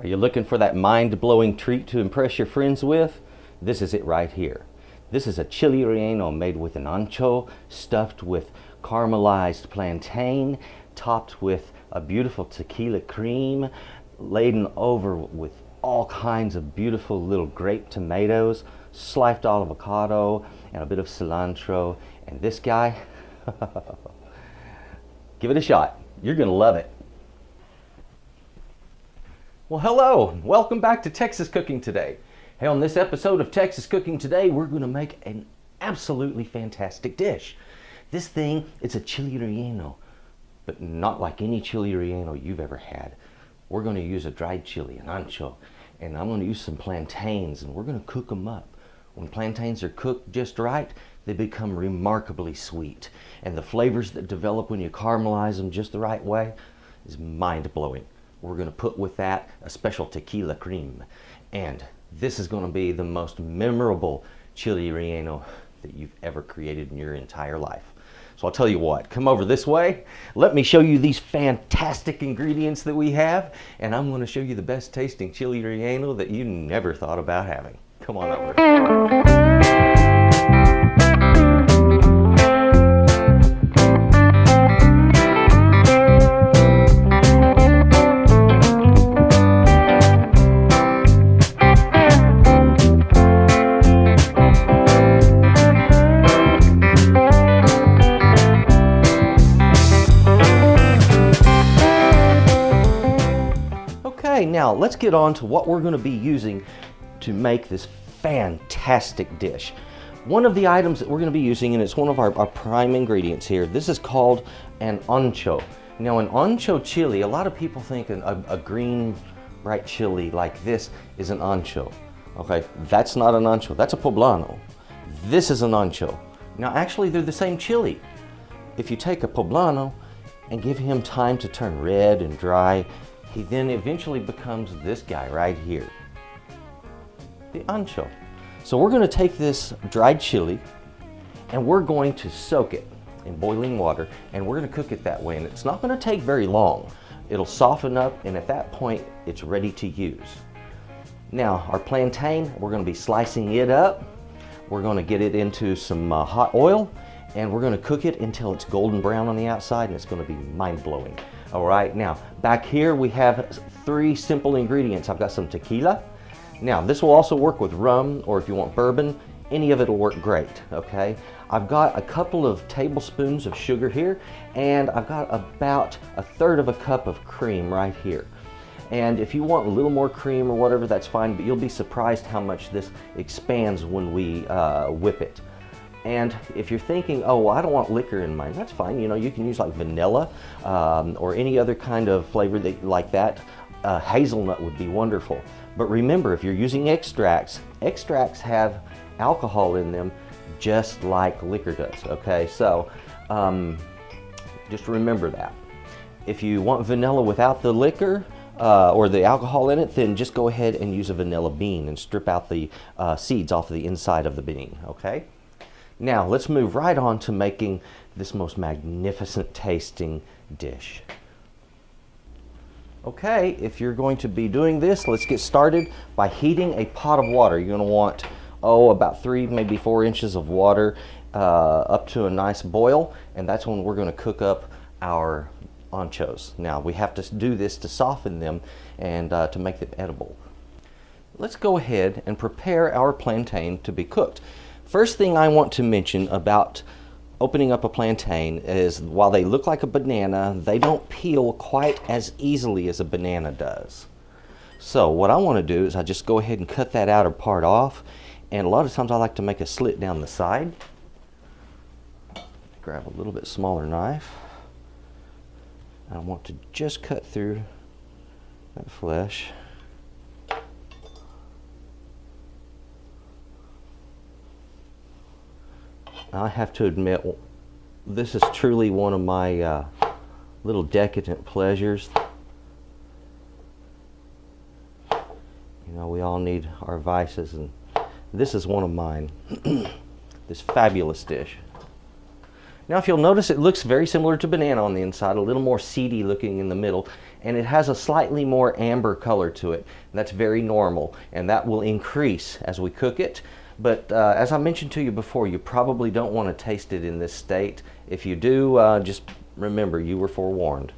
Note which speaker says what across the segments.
Speaker 1: Are you looking for that mind-blowing treat to impress your friends with? This is it right here. This is a chili relleno made with an ancho, stuffed with caramelized plantain, topped with a beautiful tequila cream, laden over with all kinds of beautiful little grape tomatoes, sliced avocado, and a bit of cilantro. And this guy, give it a shot. You're gonna love it. Well, hello, welcome back to Texas Cooking Today. Hey, on this episode of Texas Cooking Today, we're gonna make an absolutely fantastic dish. This thing, it's a chili relleno, but not like any chili relleno you've ever had. We're gonna use a dried chili, an ancho, and I'm gonna use some plantains, and we're gonna cook them up. When plantains are cooked just right, they become remarkably sweet. And the flavors that develop when you caramelize them just the right way is mind-blowing. We're gonna put with that a special tequila cream. And this is gonna be the most memorable chili relleno that you've ever created in your entire life. So I'll tell you what, come over this way. Let me show you these fantastic ingredients that we have, and I'm gonna show you the best tasting chili relleno that you never thought about having. Come on over. Okay, now let's get on to what we're going to be using to make this fantastic dish. One of the items that we're going to be using, and it's one of our prime ingredients here, this is called an ancho. Now, an ancho chili, a lot of people think a green bright chili like this is an ancho. Okay, that's not an ancho, that's a poblano. This is an ancho. Now actually they're the same chili. If you take a poblano and give him time to turn red and dry, he then eventually becomes this guy right here, the ancho. So we're going to take this dried chili and we're going to soak it in boiling water, and we're going to cook it that way, and it's not going to take very long. It'll soften up, and at that point it's ready to use. Now our plantain, we're going to be slicing it up. We're going to get it into some hot oil, and we're going to cook it until it's golden brown on the outside, and it's going to be mind-blowing. All right, now back here we have three simple ingredients. I've got some tequila. Now this will also work with rum, or if you want bourbon, any of it will work great, okay? I've got a couple of tablespoons of sugar here, and I've got about 1/3 of a cup of cream right here. And if you want a little more cream or whatever, that's fine, but you'll be surprised how much this expands when we whip it. And if you're thinking, oh, well, I don't want liquor in mine, that's fine. You know, you can use like vanilla or any other kind of flavor like that. Hazelnut would be wonderful. But remember, if you're using extracts, extracts have alcohol in them just like liquor does, okay? So just remember that. If you want vanilla without the liquor or the alcohol in it, then just go ahead and use a vanilla bean and strip out the seeds off of the inside of the bean, okay? Now let's move right on to making this most magnificent tasting dish. Okay, if you're going to be doing this, let's get started by heating a pot of water. You're going to want, about 3, maybe 4 inches of water up to a nice boil, and that's when we're going to cook up our anchos. Now we have to do this to soften them and to make them edible. Let's go ahead and prepare our plantain to be cooked. First thing I want to mention about opening up a plantain is while they look like a banana, they don't peel quite as easily as a banana does. So what I want to do is I just go ahead and cut that outer part off, and a lot of times I like to make a slit down the side. Grab a little bit smaller knife. I want to just cut through that flesh. I have to admit, this is truly one of my little decadent pleasures. You know, we all need our vices, and this is one of mine. This fabulous dish. Now if you'll notice, it looks very similar to banana on the inside, a little more seedy looking in the middle, and it has a slightly more amber color to it. That's very normal, and that will increase as we cook it. But as I mentioned to you before, you probably don't want to taste it in this state. If you do, just remember you were forewarned.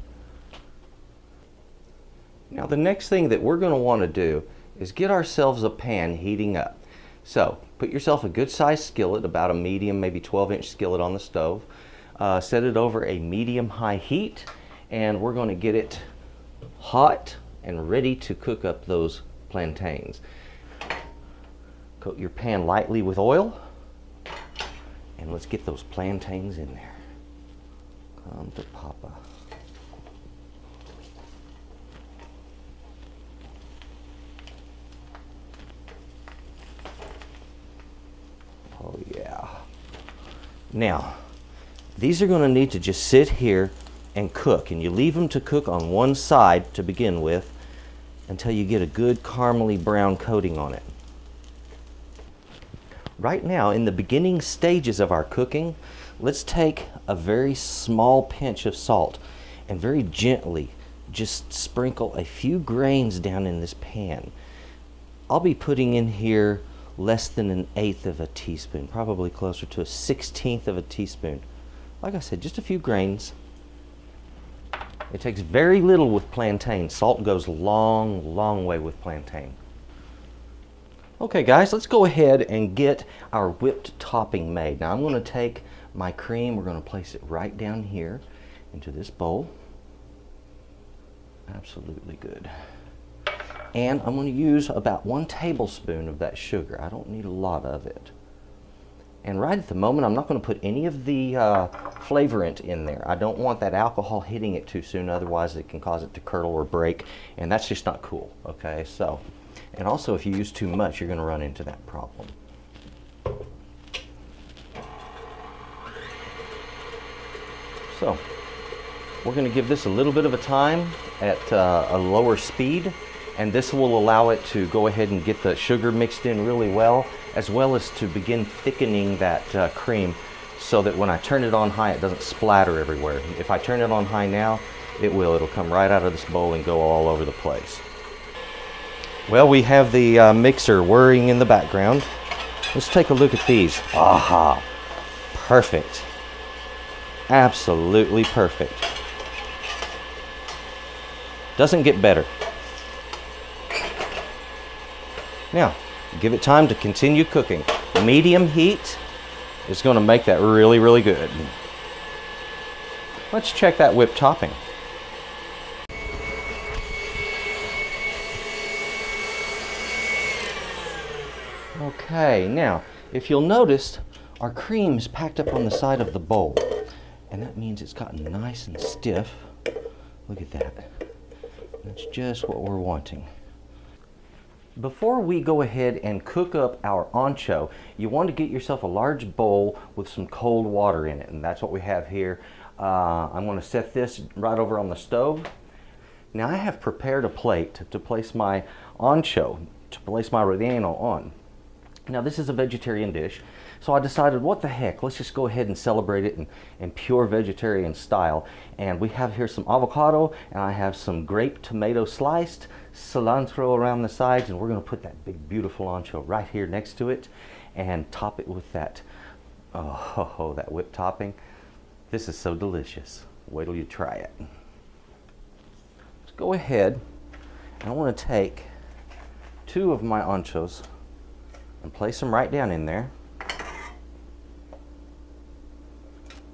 Speaker 1: Now the next thing that we're going to want to do is get ourselves a pan heating up. So put yourself a good sized skillet, about a medium, maybe 12-inch skillet on the stove. Set it over a medium-high heat, and we're going to get it hot and ready to cook up those plantains. Coat your pan lightly with oil, and let's get those plantains in there. Come to Papa. Oh yeah. Now, these are going to need to just sit here and cook, and you leave them to cook on one side to begin with until you get a good caramely brown coating on it. Right now, in the beginning stages of our cooking, let's take a very small pinch of salt and very gently just sprinkle a few grains down in this pan. I'll be putting in here less than 1/8 of a teaspoon, probably closer to a 1/16 of a teaspoon. Like I said, just a few grains. It takes very little with plantain. Salt goes a long, long way with plantain. Okay guys, let's go ahead and get our whipped topping made. Now I'm going to take my cream, we're going to place it right down here into this bowl. Absolutely good. And I'm going to use about 1 tablespoon of that sugar. I don't need a lot of it. And right at the moment, I'm not going to put any of the flavorant in there. I don't want that alcohol hitting it too soon, otherwise it can cause it to curdle or break, and that's just not cool, okay? So, and also if you use too much, you're going to run into that problem. So, we're going to give this a little bit of a time at a lower speed, and this will allow it to go ahead and get the sugar mixed in really well as to begin thickening that cream, so that when I turn it on high, it doesn't splatter everywhere. If I turn it on high now, it'll come right out of this bowl and go all over the place. Well, we have the mixer whirring in the background. Let's take a look at these. Aha! Perfect. Absolutely perfect. Doesn't get better. Now, give it time to continue cooking. Medium heat is going to make that really, really good. Let's check that whipped topping. Okay, now, if you'll notice, our cream is packed up on the side of the bowl, and that means it's gotten nice and stiff. Look at that. That's just what we're wanting. Before we go ahead and cook up our ancho, you want to get yourself a large bowl with some cold water in it, and that's what we have here. I'm going to set this right over on the stove. Now I have prepared a plate to place my ancho, to place my relleno on. Now this is a vegetarian dish, so I decided, what the heck, let's just go ahead and celebrate it in pure vegetarian style. And we have here some avocado, and I have some grape tomato sliced, cilantro around the sides, and we're going to put that big beautiful ancho right here next to it and top it with that, that whipped topping. This is so delicious. Wait till you try it. Let's go ahead, and I want to take 2 of my anchos and place them right down in there.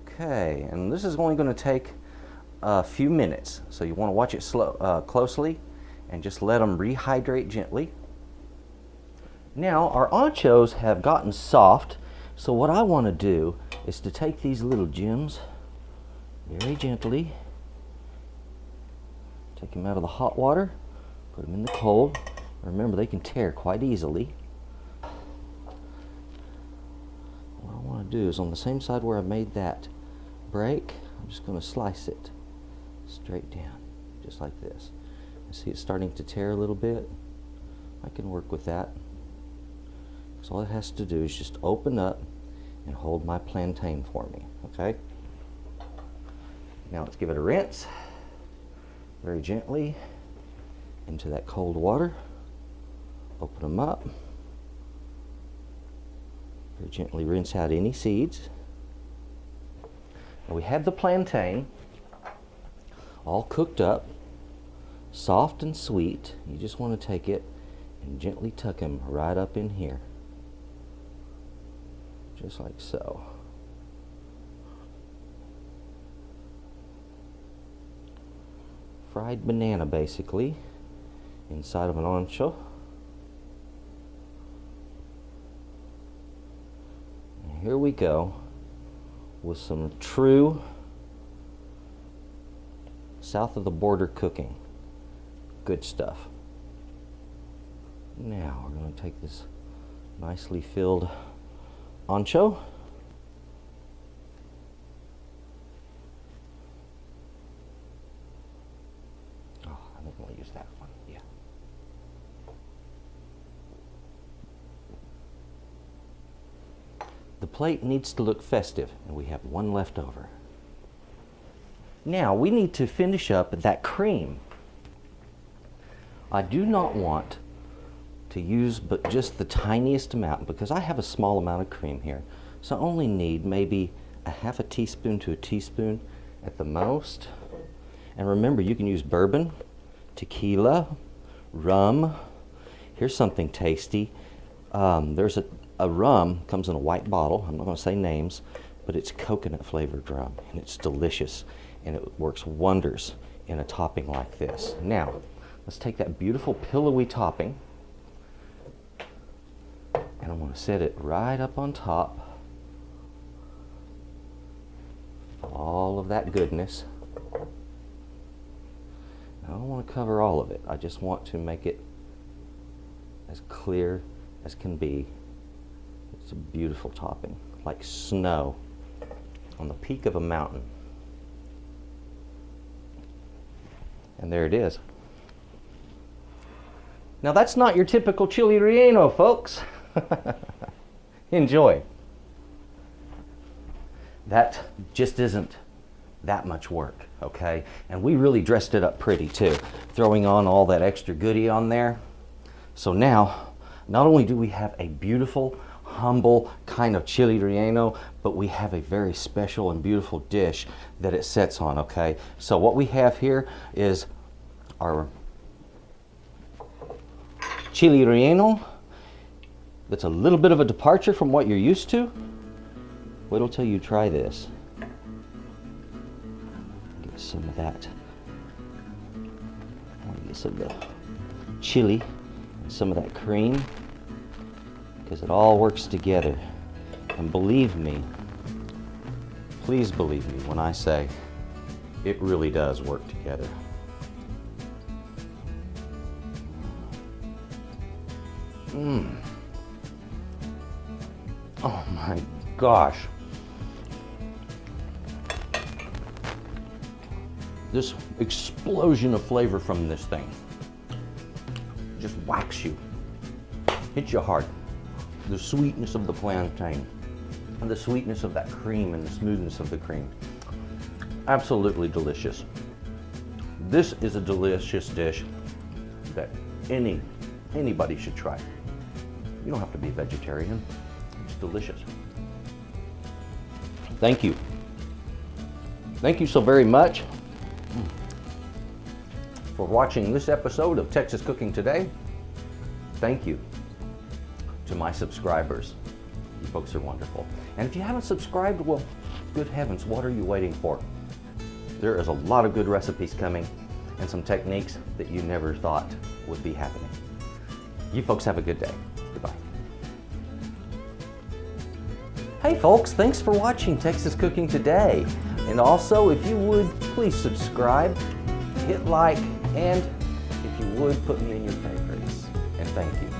Speaker 1: Okay, and this is only going to take a few minutes, so you want to watch it closely and just let them rehydrate gently. Now our anchos have gotten soft, so what I want to do is to take these little gems very gently, take them out of the hot water, put them in the cold. Remember, they can tear quite easily. What I want to do is, on the same side where I made that break, I'm just going to slice it straight down, just like this. See, it's starting to tear a little bit. I can work with that. So all it has to do is just open up and hold my plantain for me, okay? Now let's give it a rinse. very gently into that cold water. Open them up. Very gently rinse out any seeds. Now we have the plantain all cooked up, soft and sweet. You just want to take it and gently tuck them right up in here. Just like so. Fried banana, basically, inside of an ancho. And here we go with some true south of the border cooking. Good stuff. Now we're going to take this nicely filled ancho. Oh, I think we'll use that one. Yeah. The plate needs to look festive, and we have one left over. Now we need to finish up that cream. I do not want to use but just the tiniest amount because I have a small amount of cream here. So I only need maybe a half a teaspoon to a teaspoon at the most. And remember, you can use bourbon, tequila, rum. Here's something tasty. There's a rum, comes in a white bottle. I'm not going to say names, but it's coconut flavored rum and it's delicious and it works wonders in a topping like this. Now, let's take that beautiful pillowy topping and I'm going to set it right up on top. All of that goodness. Now, I don't want to cover all of it. I just want to make it as clear as can be. It's a beautiful topping, like snow on the peak of a mountain. And there it is. Now that's not your typical Chile Relleno, folks. Enjoy. That just isn't that much work, okay? And we really dressed it up pretty too, throwing on all that extra goodie on there. So now, not only do we have a beautiful, humble kind of Chile Relleno, but we have a very special and beautiful dish that it sets on, okay? So what we have here is our Chile Relleno. That's a little bit of a departure from what you're used to. Wait till you try this. Get some of that. Get some of the chili and some of that cream, because it all works together. And believe me, please believe me when I say it really does work together. Oh my gosh. This explosion of flavor from this thing just whacks you, hits you hard. The sweetness of the plantain and the sweetness of that cream and the smoothness of the cream. Absolutely delicious. This is a delicious dish that anybody should try. You don't have to be a vegetarian. It's delicious. Thank you. Thank you so very much for watching this episode of Texas Cooking Today. Thank you to my subscribers. You folks are wonderful. And if you haven't subscribed, well, good heavens, what are you waiting for? There is a lot of good recipes coming and some techniques that you never thought would be happening. You folks have a good day. Goodbye. Hey folks, thanks for watching Texas Cooking Today. And also, if you would, please subscribe, hit like, and if you would, put me in your favorites. And thank you.